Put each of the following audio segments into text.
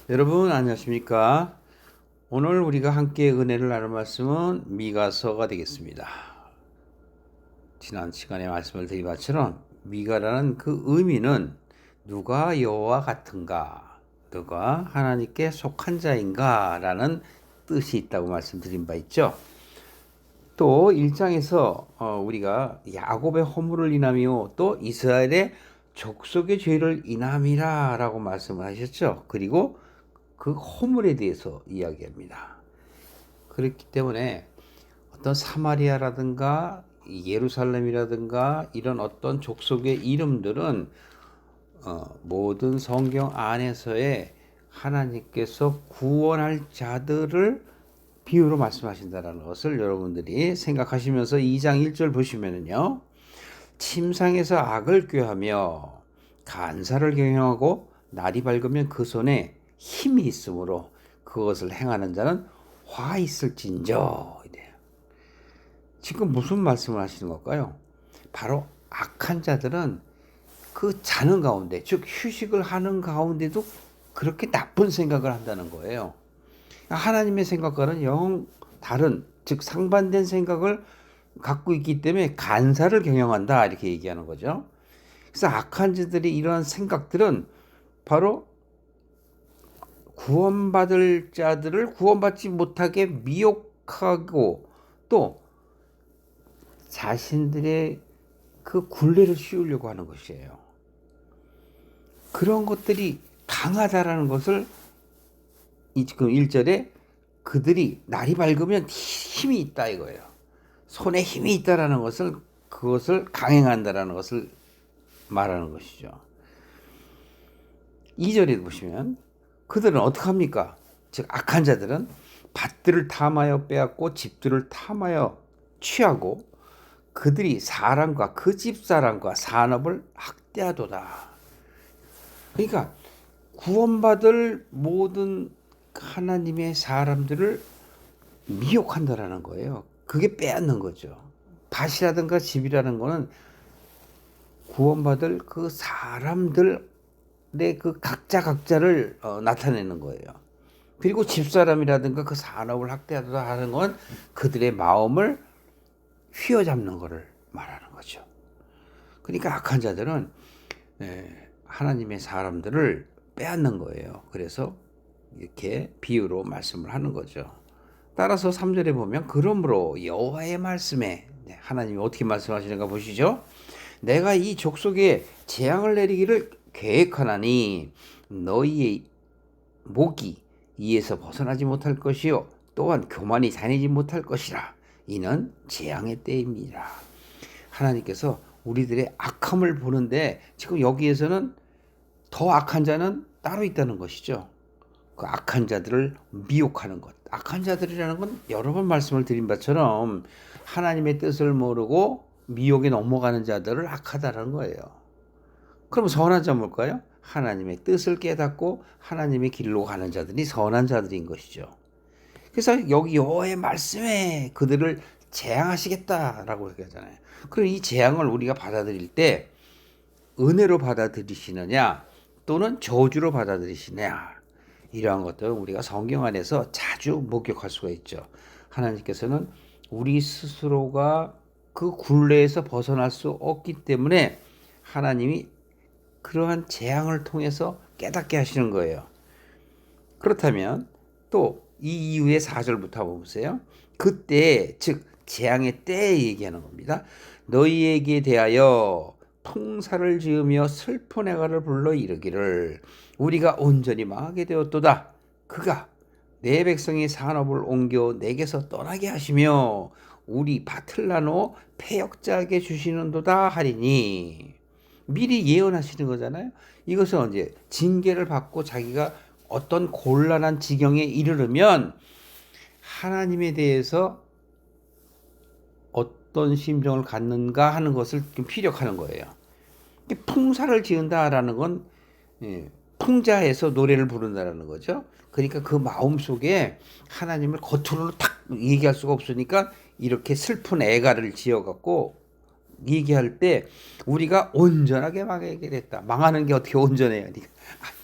여러분 안녕하십니까? 오늘 우리가 함께 은혜를 나눌 말씀은 미가서가 되겠습니다. 지난 시간에 말씀을 드린 것처럼 미가라는 그 의미는 누가 여호와 같은가, 누가 하나님께 속한 자인가 라는 뜻이 있다고 말씀드린 바 있죠. 또 1장에서 우리가 야곱의 허물을 인하며 또 이스라엘의 족속의 죄를 인함이라 라고 말씀을 하셨죠. 그리고 그 허물에 대해서 이야기합니다. 그렇기 때문에 어떤 사마리아라든가 예루살렘이라든가 이런 어떤 족속의 이름들은 모든 성경 안에서의 하나님께서 구원할 자들을 비유로 말씀하신다는 것을 여러분들이 생각하시면서 2장 1절 보시면은요. 침상에서 악을 꾀하며 간사를 경영하고 날이 밝으면 그 손에 힘이 있으므로 그것을 행하는 자는 화 있을진저. 이래요. 지금 무슨 말씀을 하시는 걸까요? 바로 악한 자들은 그 자는 가운데, 즉 휴식을 하는 가운데도 그렇게 나쁜 생각을 한다는 거예요. 하나님의 생각과는 영 다른, 즉 상반된 생각을 갖고 있기 때문에 간사를 경영한다 이렇게 얘기하는 거죠. 그래서 악한 자들이 이러한 생각들은 바로 구원받을 자들을 구원받지 못하게 미혹하고 또 자신들의 그 굴레를 씌우려고 하는 것이에요. 그런 것들이 강하다라는 것을 지금 1절에 그들이 날이 밝으면 힘이 있다 이거예요. 손에 힘이 있다라는 것을 그것을 강행한다라는 것을 말하는 것이죠. 2절에 보시면 그들은 어떻게 합니까? 즉 악한 자들은 밭들을 탐하여 빼앗고 집들을 탐하여 취하고 그들이 사람과 그 집 사람과 산업을 학대하도다. 그러니까 구원받을 모든 하나님의 사람들을 미혹한다라는 거예요. 그게 빼앗는 거죠. 밭이라든가 집이라는 거는 구원받을 그 사람들의 그 각자를 나타내는 거예요. 그리고 집사람이라든가 그 산업을 학대하다 하는 건 그들의 마음을 휘어잡는 것을 말하는 거죠. 그러니까 악한 자들은 하나님의 사람들을 빼앗는 거예요. 그래서 이렇게 비유로 말씀을 하는 거죠. 따라서 3절에 보면 그러므로 여호와의 말씀에 하나님이 어떻게 말씀하시는가 보시죠. 내가 이 족속에 재앙을 내리기를 계획하나니 너희의 목이 이에서 벗어나지 못할 것이요 또한 교만이 다니지 못할 것이라. 이는 재앙의 때입니다. 하나님께서 우리들의 악함을 보는데 지금 여기에서는 더 악한 자는 따로 있다는 것이죠. 그 악한 자들을 미혹하는 것. 악한 자들이라는 건 여러 번 말씀을 드린 바처럼 하나님의 뜻을 모르고 미혹에 넘어가는 자들을 악하다는 거예요. 그럼 선한 자 뭘까요? 하나님의 뜻을 깨닫고 하나님의 길로 가는 자들이 선한 자들인 것이죠. 그래서 여기 여호와의 말씀에 그들을 재앙하시겠다라고 얘기하잖아요. 그럼 이 재앙을 우리가 받아들일 때 은혜로 받아들이시느냐 또는 저주로 받아들이시느냐 이러한 것들은 우리가 성경 안에서 자주 목격할 수가 있죠. 하나님께서는 우리 스스로가 그 굴레에서 벗어날 수 없기 때문에 하나님이 그러한 재앙을 통해서 깨닫게 하시는 거예요. 그렇다면 또 이 이후에 4절부터 한번 보세요. 그때 즉 재앙의 때에 얘기하는 겁니다. 너희에게 대하여 통사를 지으며 슬픈 애가를 불러 이르기를 우리가 온전히 망하게 되었도다. 그가 내 백성의 산업을 옮겨 내게서 떠나게 하시며 우리 밭을 나누어 패역자에게 주시는도다 하리니. 미리 예언하시는 거잖아요. 이것은 언제 징계를 받고 자기가 어떤 곤란한 지경에 이르르면 하나님에 대해서 어떤 심정을 갖는가 하는 것을 피력하는 거예요. 풍사를 지은다라는 건 풍자해서 노래를 부른다라는 거죠. 그러니까 그 마음 속에 하나님을 겉으로는 탁 얘기할 수가 없으니까 이렇게 슬픈 애가를 지어갖고 얘기할 때 우리가 온전하게 망하게 됐다. 망하는 게 어떻게 온전해요?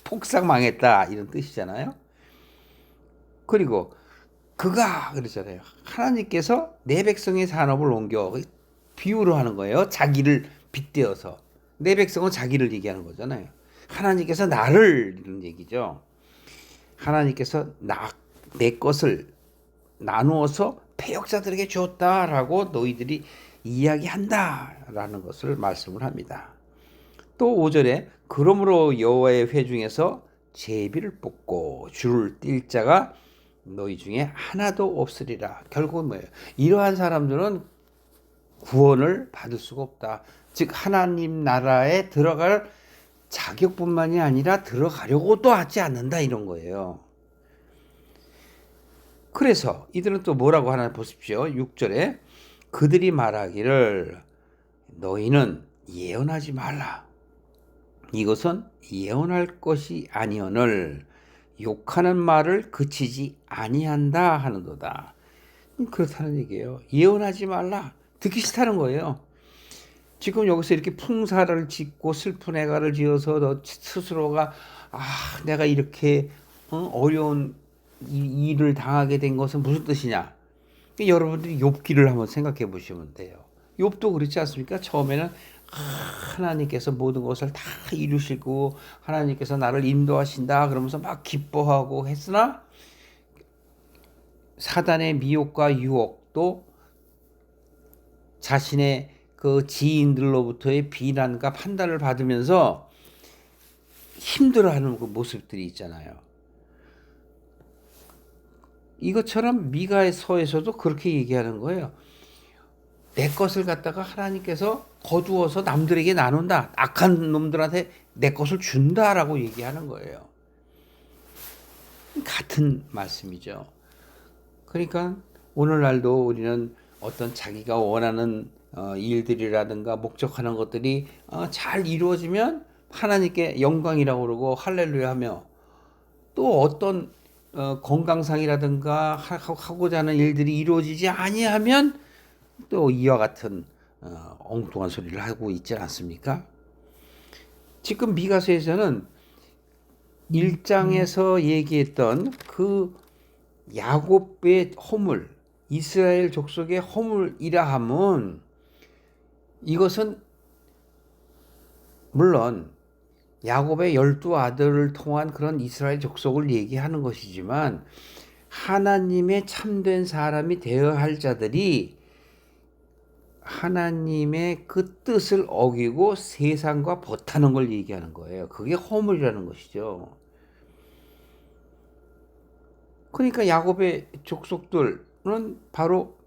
폭삭 망했다 이런 뜻이잖아요. 그리고 그가 그러잖아요. 하나님께서 내 백성의 산업을 옮겨 비유로 하는 거예요. 자기를 빗대어서 내 백성은 자기를 얘기하는 거잖아요. 하나님께서 나를 이런 얘기죠. 하나님께서 내 것을 나누어서 패역자들에게 주었다라고 너희들이 이야기한다라는 것을 말씀을 합니다. 또 5절에 그러므로 여호와의 회 중에서 제비를 뽑고 줄을 띨 자가 너희 중에 하나도 없으리라. 결국은 뭐예요? 이러한 사람들은 구원을 받을 수가 없다. 즉 하나님 나라에 들어갈 자격뿐만이 아니라 들어가려고도 하지 않는다 이런 거예요. 그래서 이들은 또 뭐라고 하나 보십시오. 6절에 그들이 말하기를 너희는 예언하지 말라. 이것은 예언할 것이 아니오늘 욕하는 말을 그치지 아니한다 하는도다. 그렇다는 얘기예요. 예언하지 말라. 듣기 싫다는 거예요. 지금 여기서 이렇게 풍사를 짓고 슬픈 애가를 지어서 너 스스로가 내가 이렇게 어려운 일을 당하게 된 것은 무슨 뜻이냐. 여러분들이 욥기를 한번 생각해 보시면 돼요. 욥도 그렇지 않습니까? 처음에는 하나님께서 모든 것을 다 이루시고 하나님께서 나를 인도하신다 그러면서 막 기뻐하고 했으나 사단의 미혹과 유혹도 자신의 그 지인들로부터의 비난과 판단을 받으면서 힘들어하는 그 모습들이 있잖아요. 이것처럼 미가서에서도 그렇게 얘기하는 거예요. 내 것을 갖다가 하나님께서 거두어서 남들에게 나눈다. 악한 놈들한테 내 것을 준다라고 얘기하는 거예요. 같은 말씀이죠. 그러니까 오늘날도 우리는 어떤 자기가 원하는 일들이라든가 목적하는 것들이 잘 이루어지면 하나님께 영광이라고 그러고 할렐루야 하며 또 어떤 건강상이라든가 하고자 하는 일들이 이루어지지 아니하면 또 이와 같은 엉뚱한 소리를 하고 있지 않습니까? 지금 미가서에서는 1장에서 얘기했던 그 야곱의 허물, 이스라엘 족속의 허물이라 함은 이것은 물론 야곱의 12아들을 통한 그런 이스라엘 족속을 얘기하는 것이지만 하나님의 참된 사람이 되어야 할 자들이 하나님의 그 뜻을 어기고 세상과 버타는 걸 얘기하는 거예요. 그게 허물이라는 것이죠. 그러니까 야곱의 족속들은 바로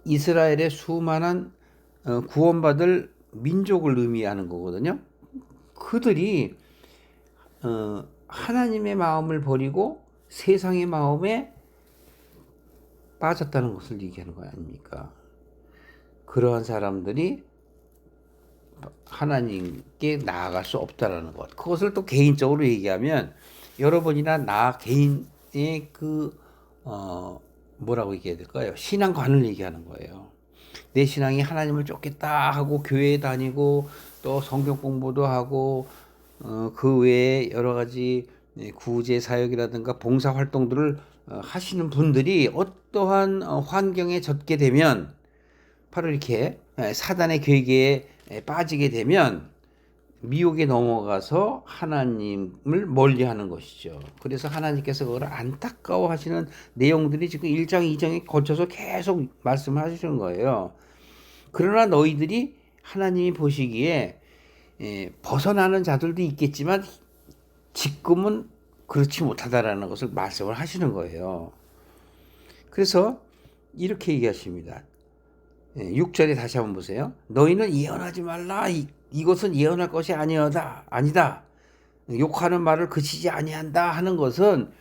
이스라엘의 수많은 구원받을 민족을 의미하는 거거든요. 그들이 하나님의 마음을 버리고 세상의 마음에 빠졌다는 것을 얘기하는 거 아닙니까? 그러한 사람들이 하나님께 나아갈 수 없다라는 것. 그것을 또 개인적으로 얘기하면 여러분이나 나 개인의 뭐라고 얘기해야 될까요? 신앙관을 얘기하는 거예요. 내 신앙이 하나님을 쫓겠다 하고 교회에 다니고 또 성경 공부도 하고 그 외에 여러 가지 구제 사역이라든가 봉사 활동들을 하시는 분들이 어떠한 환경에 젖게 되면 바로 이렇게 사단의 괴계에 빠지게 되면 미혹에 넘어가서 하나님을 멀리하는 것이죠. 그래서 하나님께서 그걸 안타까워하시는 내용들이 지금 1장, 2장에 거쳐서 계속 말씀하시는 거예요. 그러나 너희들이 하나님이 보시기에 벗어나는 자들도 있겠지만 지금은 그렇지 못하다라는 것을 말씀을 하시는 거예요. 그래서 이렇게 얘기하십니다. 6절에 다시 한번 보세요. 너희는 예언하지 말라. 이것은 예언할 것이 아니다. 욕하는 말을 그치지 아니한다 하는 것은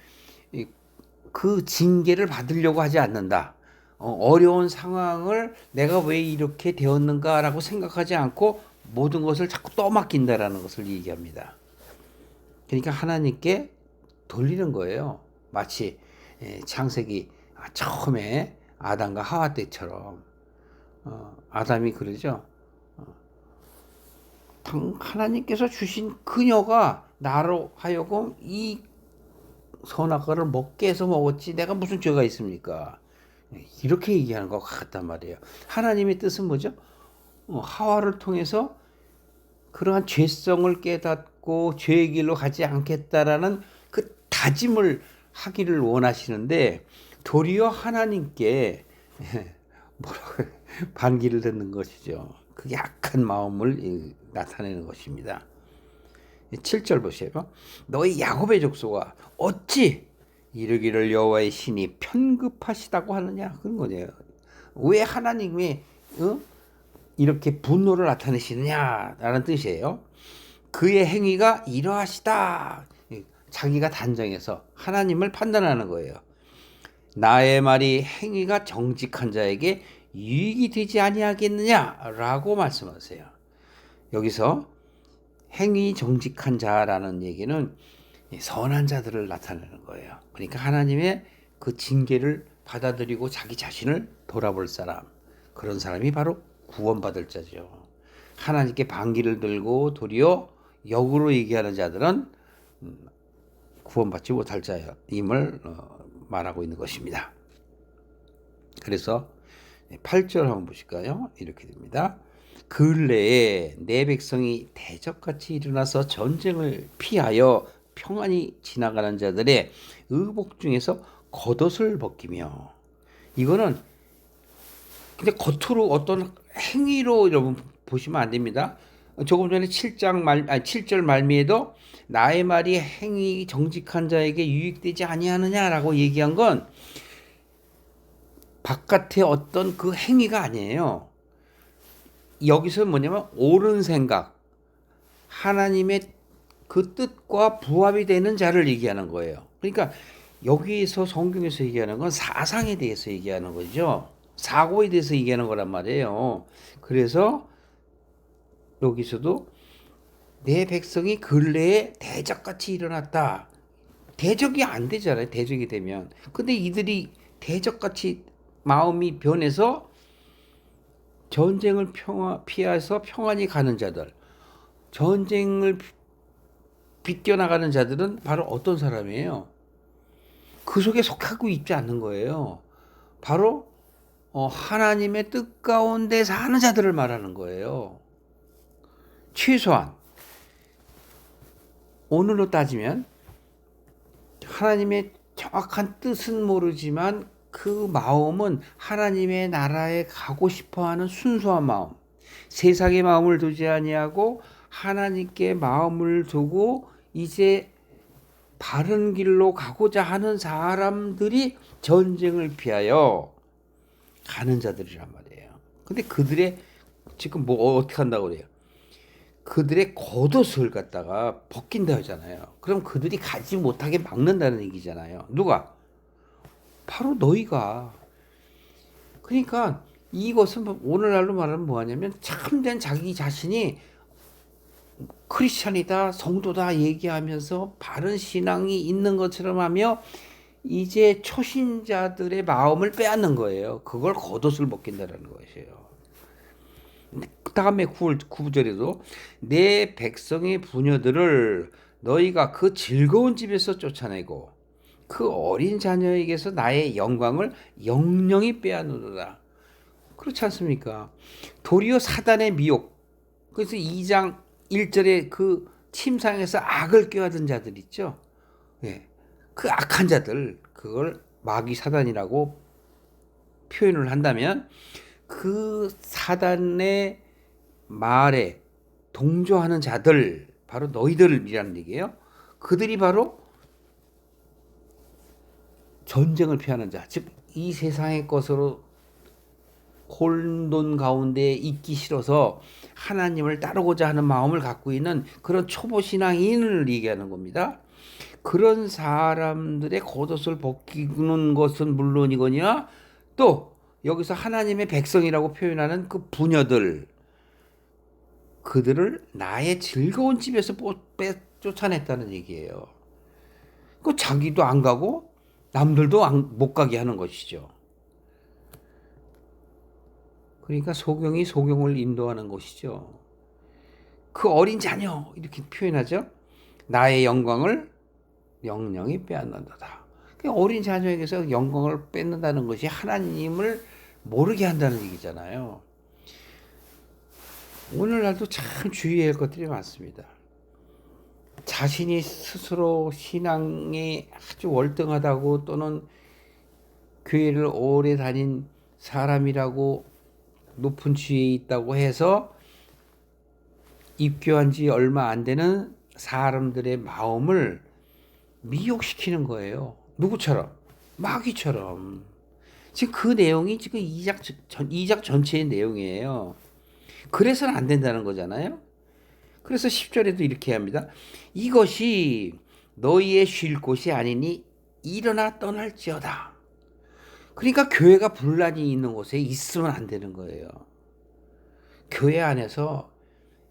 그 징계를 받으려고 하지 않는다. 어려운 상황을 내가 왜 이렇게 되었는가라고 생각하지 않고 모든 것을 자꾸 떠맡긴다라는 것을 얘기합니다. 그러니까 하나님께 돌리는 거예요. 마치 창세기 처음에 아담과 하와 때처럼 아담이 그러죠. 하나님께서 주신 그녀가 나로 하여금 이 선악과를 먹게 해서 먹었지 내가 무슨 죄가 있습니까? 이렇게 얘기하는 것 같단 말이에요. 하나님의 뜻은 뭐죠? 하와를 통해서 그러한 죄성을 깨닫고 죄의 길로 가지 않겠다라는 그 다짐을 하기를 원하시는데 도리어 하나님께 뭐라고 반기를 듣는 것이죠. 그 약한 마음을 나타내는 것입니다. 7절 보세요. 너희 야곱의 족속아 어찌 이르기를 여호와의 신이 편급하시다고 하느냐 그런 거예요. 왜 하나님이 이렇게 분노를 나타내시느냐라는 뜻이에요. 그의 행위가 이러하시다. 자기가 단정해서 하나님을 판단하는 거예요. 나의 말이 행위가 정직한 자에게 유익이 되지 아니하겠느냐라고 말씀하세요. 여기서 행위 정직한 자라는 얘기는 선한 자들을 나타내는 거예요. 그러니까 하나님의 그 징계를 받아들이고 자기 자신을 돌아볼 사람, 그런 사람이 바로 구원받을 자죠. 하나님께 반기를 들고 도리어 역으로 얘기하는 자들은 구원받지 못할 자임을 말하고 있는 것입니다. 그래서 8절 한번 보실까요? 이렇게 됩니다. 근래에 내 백성이 대적같이 일어나서 전쟁을 피하여 평안히 지나가는 자들의 의복 중에서 겉옷을 벗기며, 이거는 근데 겉으로 어떤 행위로 여러분 보시면 안 됩니다. 조금 전에 7절 말미에도 나의 말이 행위 정직한 자에게 유익되지 아니하느냐라고 얘기한 건 바깥의 어떤 그 행위가 아니에요. 여기서 뭐냐면 옳은 생각, 하나님의 그 뜻과 부합이 되는 자를 얘기하는 거예요. 그러니까 여기서 성경에서 얘기하는 건 사상에 대해서 얘기하는 거죠. 사고에 대해서 얘기하는 거란 말이에요. 그래서 여기서도 내 백성이 근래에 대적같이 일어났다. 대적이 안 되잖아요. 대적이 되면. 근데 이들이 대적같이 마음이 변해서 전쟁을 피해서 평안히 가는 자들, 전쟁을 비껴나가는 자들은 바로 어떤 사람이에요? 그 속에 속하고 있지 않는 거예요. 바로 하나님의 뜻 가운데 사는 자들을 말하는 거예요. 최소한 오늘로 따지면 하나님의 정확한 뜻은 모르지만 그 마음은 하나님의 나라에 가고 싶어하는 순수한 마음, 세상의 마음을 두지 아니하고 하나님께 마음을 두고 이제 바른 길로 가고자 하는 사람들이 전쟁을 피하여 가는 자들이란 말이에요. 근데 그들의 지금 뭐 어떻게 한다고 그래요? 그들의 겉옷을 갖다가 벗긴다 하잖아요. 그럼 그들이 가지 못하게 막는다는 얘기잖아요. 누가? 바로 너희가. 그러니까 이것은 오늘날로 말하면 뭐하냐면 참된 자기 자신이 크리스찬이다, 성도다 얘기하면서 바른 신앙이 있는 것처럼 하며 이제 초신자들의 마음을 빼앗는 거예요. 그걸 겉옷을 벗긴다는 것이에요. 그 다음에 9절에도 내 백성의 부녀들을 너희가 그 즐거운 집에서 쫓아내고 그 어린 자녀에게서 나의 영광을 영영히 빼앗노라. 그렇지 않습니까? 도리어 사단의 미혹. 그래서 2장 1절에 그 침상에서 악을 꾀하던 자들 있죠. 예. 그 악한 자들, 그걸 마귀 사단이라고 표현을 한다면 그 사단의 말에 동조하는 자들, 바로 너희들이라는 얘기예요. 그들이 바로 전쟁을 피하는 자, 즉 이 세상의 것으로 혼돈 가운데 있기 싫어서 하나님을 따르고자 하는 마음을 갖고 있는 그런 초보 신앙인을 얘기하는 겁니다. 그런 사람들의 겉옷을 벗기는 것은 물론이거니와 또 여기서 하나님의 백성이라고 표현하는 그 부녀들, 그들을 나의 즐거운 집에서 쫓아냈다는 얘기예요. 그 자기도 안 가고 남들도 못 가게 하는 것이죠. 그러니까 소경이 소경을 인도하는 것이죠. 그 어린 자녀 이렇게 표현하죠. 나의 영광을 영영이 빼앗는다다. 어린 자녀에게서 영광을 뺏는다는 것이 하나님을 모르게 한다는 얘기잖아요. 오늘날도 참 주의해야 할 것들이 많습니다. 자신이 스스로 신앙이 아주 월등하다고 또는 교회를 오래 다닌 사람이라고 높은 지위에 있다고 해서 입교한 지 얼마 안 되는 사람들의 마음을 미혹시키는 거예요. 누구처럼? 마귀처럼. 지금 그 내용이 지금 2장 전체의 내용이에요. 그래서는 안 된다는 거잖아요. 그래서 10절에도 이렇게 합니다. 이것이 너희의 쉴 곳이 아니니 일어나 떠날지어다. 그러니까 교회가 분란이 있는 곳에 있으면 안 되는 거예요. 교회 안에서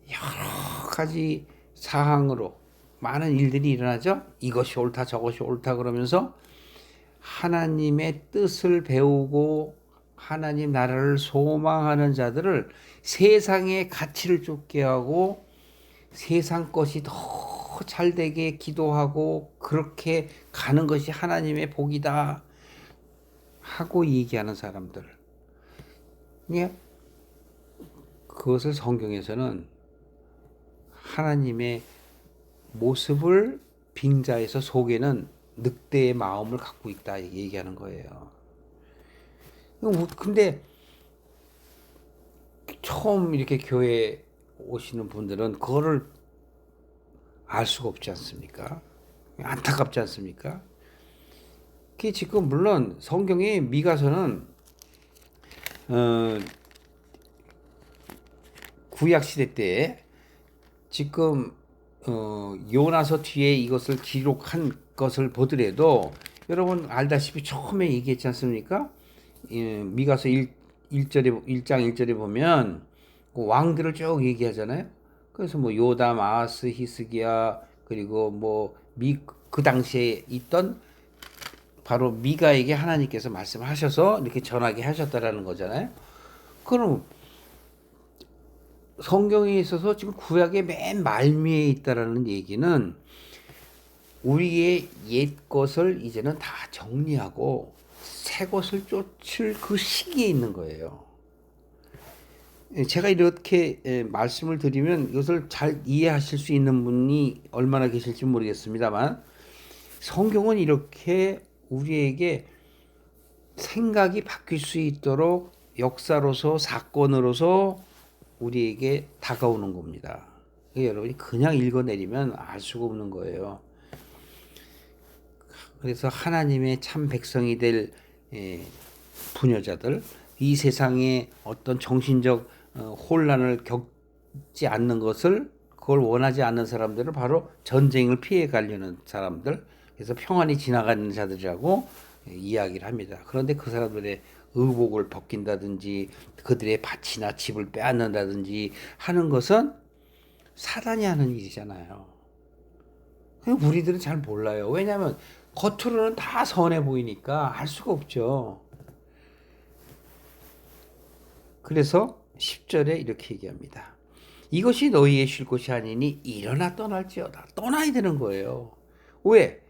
여러 가지 사항으로 많은 일들이 일어나죠. 이것이 옳다 저것이 옳다 그러면서 하나님의 뜻을 배우고 하나님 나라를 소망하는 자들을 세상의 가치를 쫓게 하고 세상 것이 더 잘되게 기도하고 그렇게 가는 것이 하나님의 복이다 하고 얘기하는 사람들. 예? 그것을 성경에서는 하나님의 모습을 빙자해서 속에는 늑대의 마음을 갖고 있다 얘기하는 거예요. 근데 처음 이렇게 교회 오시는 분들은 그거를 알 수가 없지 않습니까? 안타깝지 않습니까? 그게 지금 물론 성경의 미가서는 구약 시대 때 지금 요나서 뒤에 이것을 기록한 것을 보더라도 여러분 알다시피 처음에 얘기했지 않습니까? 미가서 1장 1절에 보면 그 왕들을 쭉 얘기하잖아요. 그래서 뭐 요담, 아하스, 히스기야 그리고 뭐 그 당시에 있던 바로 미가에게 하나님께서 말씀하셔서 이렇게 전하게 하셨다라는 거잖아요. 그럼 성경에 있어서 지금 구약의 맨 말미에 있다라는 얘기는 우리의 옛 것을 이제는 다 정리하고 새 것을 쫓을 그 시기에 있는 거예요. 제가 이렇게 말씀을 드리면 이것을 잘 이해하실 수 있는 분이 얼마나 계실지 모르겠습니다만 성경은 이렇게 우리에게 생각이 바뀔 수 있도록 역사로서 사건으로서 우리에게 다가오는 겁니다. 여러분이 그냥 읽어내리면 알 수가 없는 거예요. 그래서 하나님의 참 백성이 될 부녀자들, 이 세상에 어떤 정신적 혼란을 겪지 않는 것을 그걸 원하지 않는 사람들을 바로 전쟁을 피해 가려는 사람들, 그래서 평안히 지나가는 자들이라고 이야기를 합니다. 그런데 그 사람들의 의복을 벗긴다든지 그들의 밭이나 집을 빼앗는다든지 하는 것은 사단이 하는 일이잖아요. 우리들은 잘 몰라요. 왜냐하면 겉으로는 다 선해 보이니까 알 수가 없죠. 그래서 10절에 이렇게 얘기합니다. 이것이 너희의 쉴 곳이 아니니 일어나 떠날지어다. 떠나야 되는 거예요. 왜?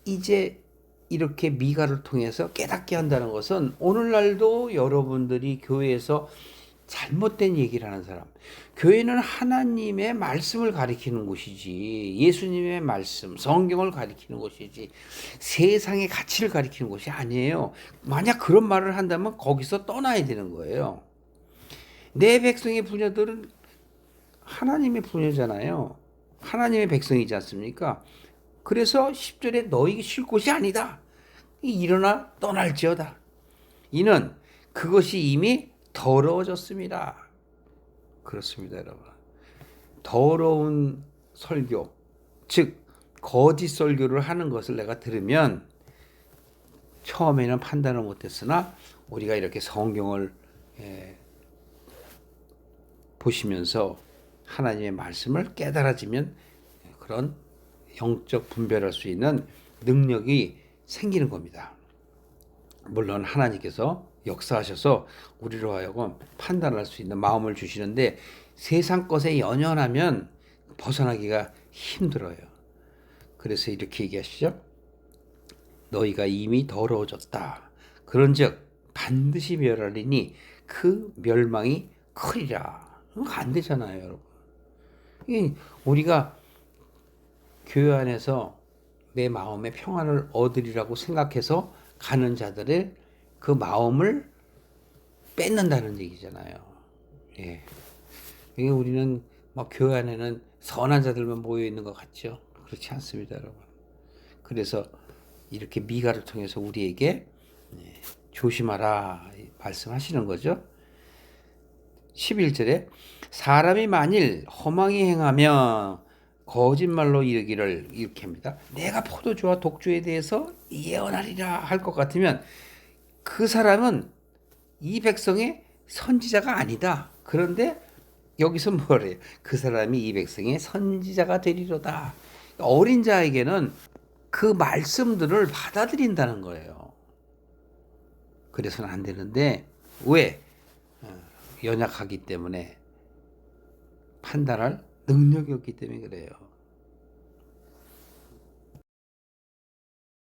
이제 이렇게 미가를 통해서 깨닫게 한다는 것은 오늘날도 여러분들이 교회에서 잘못된 얘기를 하는 사람, 교회는 하나님의 말씀을 가리키는 곳이지 예수님의 말씀, 성경을 가리키는 곳이지 세상의 가치를 가리키는 곳이 아니에요. 만약 그런 말을 한다면 거기서 떠나야 되는 거예요. 내 백성의 부녀들은 하나님의 부녀잖아요. 하나님의 백성이지 않습니까? 그래서 10절에 너희 쉴 곳이 아니다. 일어나 떠날지어다. 이는 그것이 이미 더러워졌습니다. 그렇습니다, 여러분. 더러운 설교, 즉 거짓 설교를 하는 것을 내가 들으면 처음에는 판단을 못했으나 우리가 이렇게 성경을 보시면서 하나님의 말씀을 깨달아지면 그런 영적 분별할 수 있는 능력이 생기는 겁니다. 물론 하나님께서 역사하셔서 우리로 하여금 판단할 수 있는 마음을 주시는데 세상 것에 연연하면 벗어나기가 힘들어요. 그래서 이렇게 얘기하시죠. 너희가 이미 더러워졌다. 그런즉 반드시 멸하리니 그 멸망이 크리라. 안 되잖아요, 여러분. 우리가 교회 안에서 내 마음의 평안을 얻으리라고 생각해서 가는 자들의 그 마음을 뺏는다는 얘기잖아요. 예. 이게 우리는 막 교회 안에는 선한 자들만 모여 있는 것 같죠? 그렇지 않습니다, 여러분. 그래서 이렇게 미가를 통해서 우리에게 조심하라 말씀하시는 거죠. 11절에 사람이 만일 허망히 행하며 거짓말로 이르기를 이렇게 합니다. 내가 포도주와 독주에 대해서 예언하리라 할 것 같으면 그 사람은 이 백성의 선지자가 아니다. 그런데 여기서 뭐래요? 그 사람이 이 백성의 선지자가 되리로다. 어린 자에게는 그 말씀들을 받아들인다는 거예요. 그래서는 안 되는데 왜? 연약하기 때문에 판단할 능력이 없기 때문에 그래요.